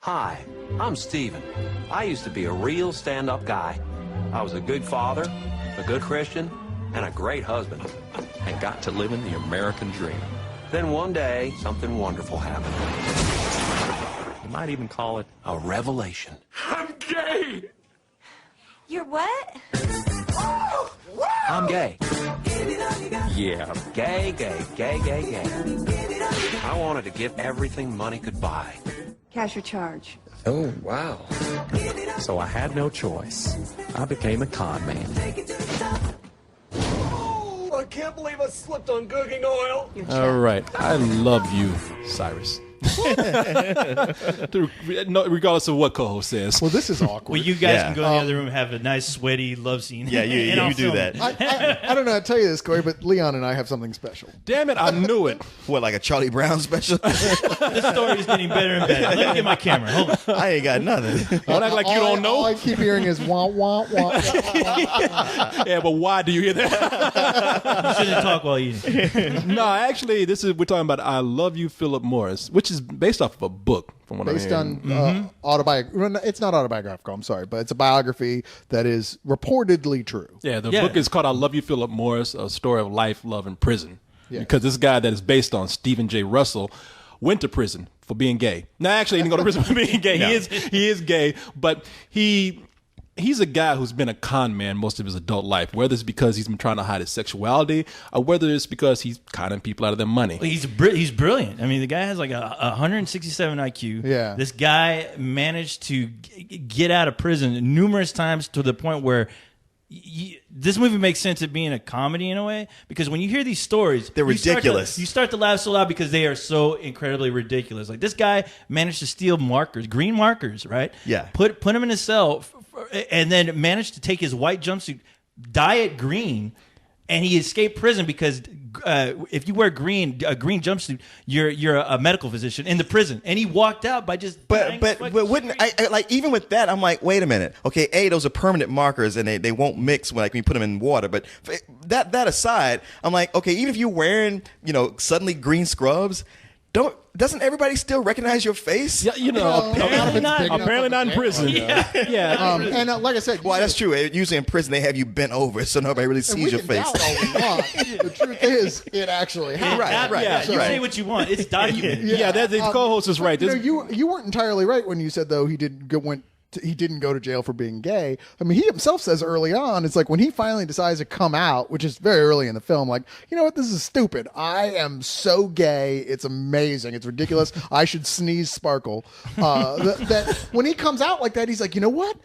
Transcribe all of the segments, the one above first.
Hi, I'm Steven. I used to be a real stand-up guy. I was a good father, a good Christian, and a great husband. And got to live in the American dream. Then one day, something wonderful happened. You might even call it a revelation. I'm gay! You're what? I'm gay. Yeah, gay, gay, gay, gay, gay. I wanted to get everything money could buy. Cash or charge? Oh, wow. So I had no choice. I became a con man. Oh, I can't believe I slipped on cooking oil. All right. I love you, Cyrus. Regardless of what co-host says. Well, this is awkward. Well, you guys can go in the other room and have a nice, sweaty love scene. Yeah, you do that. I don't know how to tell you this, Corey, but Leon and I have something special. Damn it, I knew it. What, like a Charlie Brown special? This story is getting better and better. Let me get my camera. Hold on. I ain't got nothing. Don't act like you don't know. All I keep hearing is wah, wah, wah. Yeah, but why do you hear that? You shouldn't talk while eating. No, actually, we're talking about I Love You, Phillip Morris, which is based off of a book, from what Based I'm hearing. on autobiography. It's not autobiographical, I'm sorry, but it's a biography that is reportedly true. Yeah, the book is called I Love You, Phillip Morris, A Story of Life, Love, and Prison. Yeah. Because this guy that is based on, Stephen J. Russell, went to prison for being gay. No, actually, he didn't go to prison for being gay. No. He is gay, but he's a guy who's been a con man most of his adult life, whether it's because he's been trying to hide his sexuality or whether it's because he's conning people out of their money. Well, he's brilliant. I mean, the guy has like a 167 IQ. Yeah. This guy managed to get out of prison numerous times to the point where this movie makes sense of being a comedy in a way, because when you hear these stories, they're ridiculous. You start to laugh so loud because they are so incredibly ridiculous. Like, this guy managed to steal markers, green markers, right? Yeah. Put him in a cell, and then managed to take his white jumpsuit, dye it green, and he escaped prison because if you wear a green jumpsuit, you're a medical physician in the prison. And he walked out by just but wouldn't I like, even with that, I'm like, wait a minute, okay, those are permanent markers and they won't mix when, like, when you put them in water. But that aside, I'm like, okay, even if you're wearing suddenly green scrubs, doesn't everybody still recognize your face? Yeah, apparently not in prison. Yeah. And like I said, well, that's true. Usually in prison they have you bent over so nobody really sees your face. The truth is, it actually happened. Right. Yeah, you say what you want. It's documented. Yeah, the co-host is right. You weren't entirely right when you said, though, he didn't go to jail for being gay. I mean, he himself says early on, it's like when he finally decides to come out, which is very early in the film, like, you know what, this is stupid. I am so gay. It's amazing. It's ridiculous. I should sneeze sparkle. That when he comes out like that, he's like, you know what?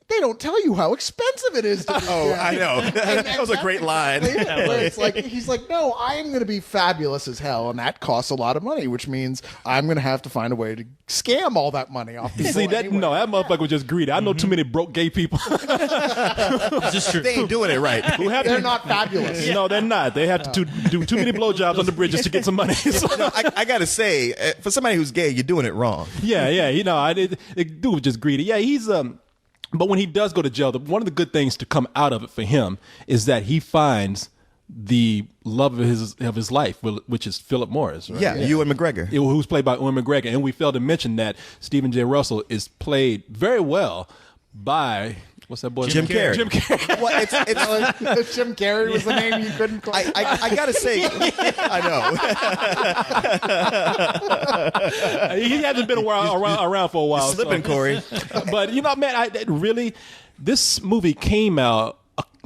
They don't tell you how expensive it is to be gay. I know. That was a great line. Where it's like, he's like, no, I am going to be fabulous as hell, and that costs a lot of money, which means I'm going to have to find a way to scam all that money off people. See, that motherfucker was just greedy. I know too many broke gay people. They ain't doing it right. They're not fabulous. No, they're not. They have to do too many blowjobs on the bridges to get some money. So. I got to say, for somebody who's gay, you're doing it wrong. Yeah. Dude was just greedy. Yeah, he's But when he does go to jail, one of the good things to come out of it for him is that he finds the love of his life, which is Phillip Morris. Right? Yeah, Ewan McGregor. Who's played by Ewan McGregor. And we failed to mention that Stephen J. Russell is played very well by... What's that boy? Jim Carrey. Jim Carrey. Well, it's Jim Carrey was the name you couldn't call. I gotta say, I know. He hasn't been around for a while. You're slipping, Corey. But man, this movie came out.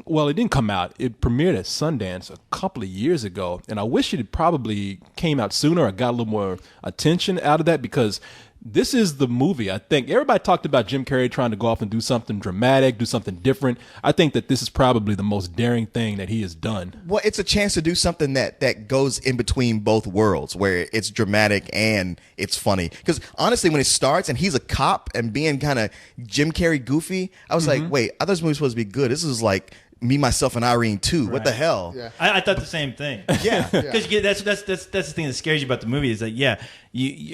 Well, it didn't come out. It premiered at Sundance a couple of years ago, and I wish it probably came out sooner or got a little more attention out of that, because this is the movie. I think everybody talked about Jim Carrey trying to go off and do something dramatic, do something different. I think that this is probably the most daring thing that he has done. Well, it's a chance to do something that goes in between both worlds, where it's dramatic and it's funny. Because honestly, when it starts and he's a cop and being kind of Jim Carrey goofy, I was like, wait, I thought this movie was supposed to be good. This is like Me, Myself, and Irene 2. Right. What the hell? Yeah. I thought the same thing. Yeah. Because that's the thing that scares you about the movie is that, you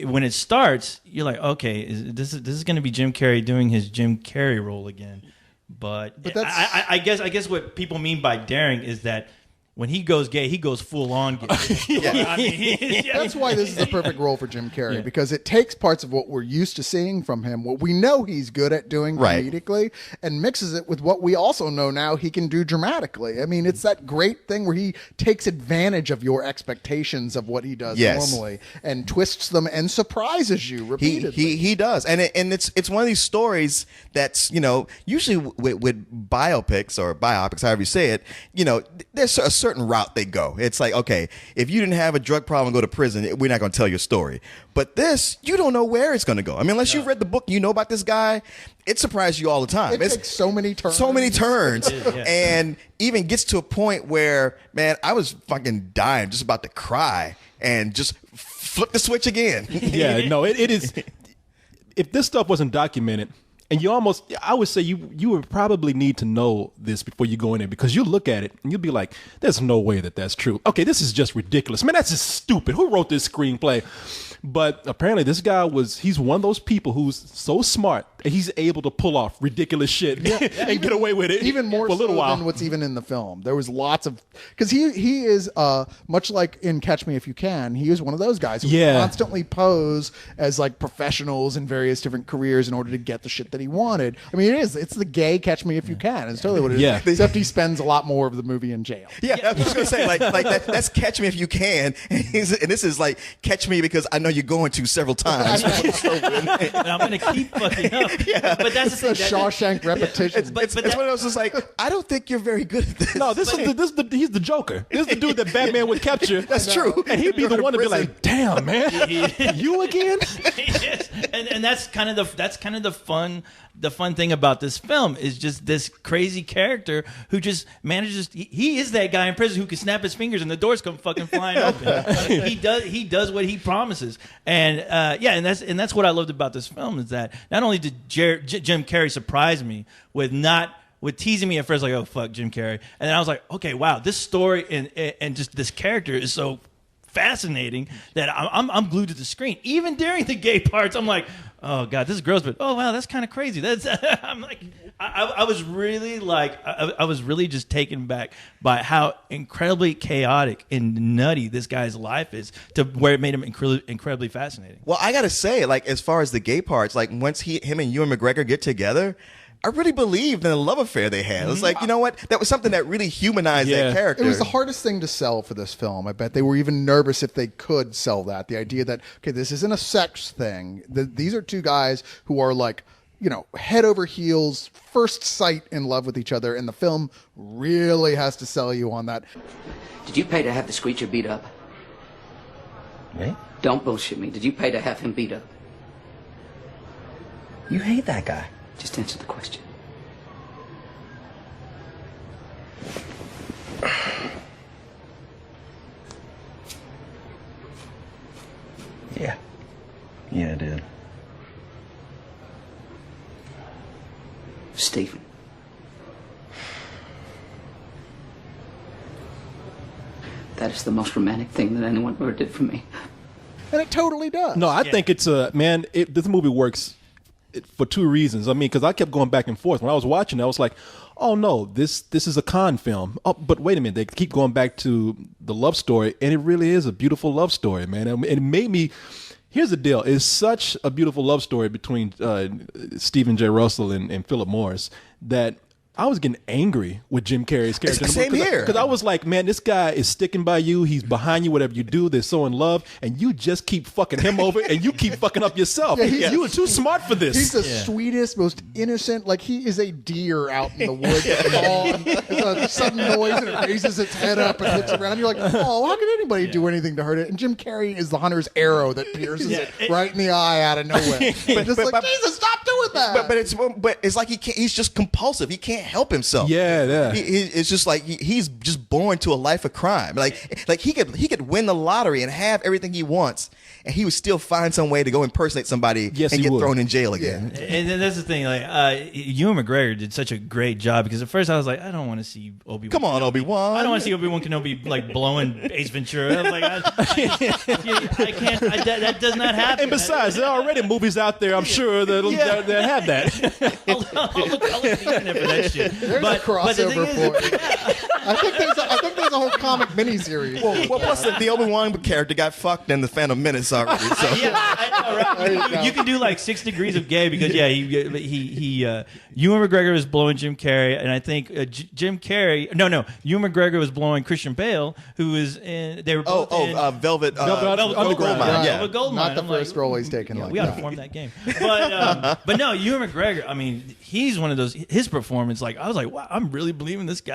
when it starts, you're like, okay, this is going to be Jim Carrey doing his Jim Carrey role again. But that's... I guess what people mean by daring is that when he goes gay, he goes full on gay. I mean, That's why this is the perfect role for Jim Carrey, because it takes parts of what we're used to seeing from him, what we know he's good at doing Right. comedically, and mixes it with what we also know now he can do dramatically. I mean, it's that great thing where he takes advantage of your expectations of what he does Yes. normally and twists them and surprises you repeatedly. He does, and it's one of these stories that's, you know, usually with biopics or biopics, however you say it, you know, there's a certain route they go. It's like, okay, if you didn't have a drug problem and go to prison, we're not going to tell your story. But this, you don't know where it's going to go. I mean, unless you've read the book, you know about this guy. It surprises you all the time. It takes so many turns. So many turns, and even gets to a point where, man, I was fucking dying, just about to cry, and just flip the switch again. Yeah, no, it is. If this stuff wasn't documented, and I would say you would probably need to know this before you go in there, because you look at it and you'll be like, there's no way that's true. Okay, this is just ridiculous. Man, that's just stupid. Who wrote this screenplay? But apparently this guy he's one of those people who's so smart that he's able to pull off ridiculous shit and get away with it even more for a little so while. than what's even in the film. There was lots of, because he is much like in Catch Me If You Can, he is one of those guys who constantly pose as like professionals in various different careers in order to get the shit that he wanted. I mean, it's the gay Catch Me If You Can. It's totally what it is. Yeah. Except he spends a lot more of the movie in jail. Yeah, I was gonna say like that's Catch Me If You Can, and this is like Catch Me Because I Know You're Going to several times. and I'm going to keep fucking up. But that's It's a Shawshank repetition. It's one of those just like, I don't think you're very good at this. No, he's the Joker. This is the dude that Batman would capture. That's true. And he'd be the one to be like, damn, man, you again? Yes. And that's kind of the fun thing about this film is just this crazy character who just manages. He is that guy in prison who can snap his fingers and the doors come fucking flying open. He does what he promises, and that's what I loved about this film is that not only did Jim Carrey surprise me with teasing me at first, like, oh fuck Jim Carrey, and then I was like, okay, wow, this story and just this character is so fascinating that I'm glued to the screen. Even during the gay parts, I'm like, oh god, this is gross, but oh wow, that's kind of crazy. That's I'm like, I was really like, I was really just taken back by how incredibly chaotic and nutty this guy's life is, to where it made him incredibly fascinating. Well, I gotta say, like, as far as the gay parts, like once him and Ewan McGregor get together, I really believed in the love affair they had. It was like, you know what? That was something that really humanized that character. It was the hardest thing to sell for this film. I bet they were even nervous if they could sell that. The idea that, okay, this isn't a sex thing. These are two guys who are like, you know, head over heels, first sight in love with each other. And the film really has to sell you on that. Did you pay to have the Screecher beat up? Me? Don't bullshit me. Did you pay to have him beat up? You hate that guy. Just answer the question. Yeah. Yeah, I did. Stephen. That is the most romantic thing that anyone ever did for me. And it totally does. No, I think it's this movie works for two reasons. I mean, because I kept going back and forth when I was watching it. I was like, "Oh no, this is a con film." Oh, but wait a minute, they keep going back to the love story, and it really is a beautiful love story, man. And it made me. Here's the deal: it's such a beautiful love story between Stephen J. Russell and Phillip Morris that I was getting angry with Jim Carrey's character. Same here. Because I was like, man, this guy is sticking by you. He's behind you, whatever you do. They're so in love. And you just keep fucking him over and you keep fucking up yourself. You were too smart for this. He's the sweetest, most innocent. Like, he is a deer out in the woods. There's a sudden noise and it raises its head up and hits around. You're like, oh, how could anybody do anything to hurt it? And Jim Carrey is the hunter's arrow that pierces it right in the eye out of nowhere. But Jesus, stop doing that. But it's like he's just compulsive. He can't help himself. Yeah. It's just like he's just born to a life of crime. Like he could win the lottery and have everything he wants, and he would still find some way to go impersonate somebody and get thrown in jail again. Yeah. And then that's the thing. Like, Ewan McGregor did such a great job, because at first I was like, I don't want to see Obi-Wan. Come on, Obi-Wan. I don't want to see Obi-Wan Kenobi like blowing Ace Ventura. I was like, I can't. That does not happen. And besides, there are already movies out there, I'm sure, that have that. I'll look for that shit. There's but a crossover the thing is, for it. I think there's a whole comic miniseries. Well, plus the Obi-Wan character got fucked in the Phantom Menace already. So. yeah, I know, right? There you go. You can do like 6 degrees of gay because Ewan McGregor was blowing Jim Carrey, and I think Jim Carrey. No, Ewan McGregor was blowing Christian Bale, who was in. They were both in Velvet Underground. Goldmine. Right. Yeah. Velvet Goldmine. Not the I'm first like, role he's taken yeah, like we ought that. to form that game. But no, Ewan McGregor. I mean, he's one of those. His performance, like I was like, wow, I'm really believing this guy.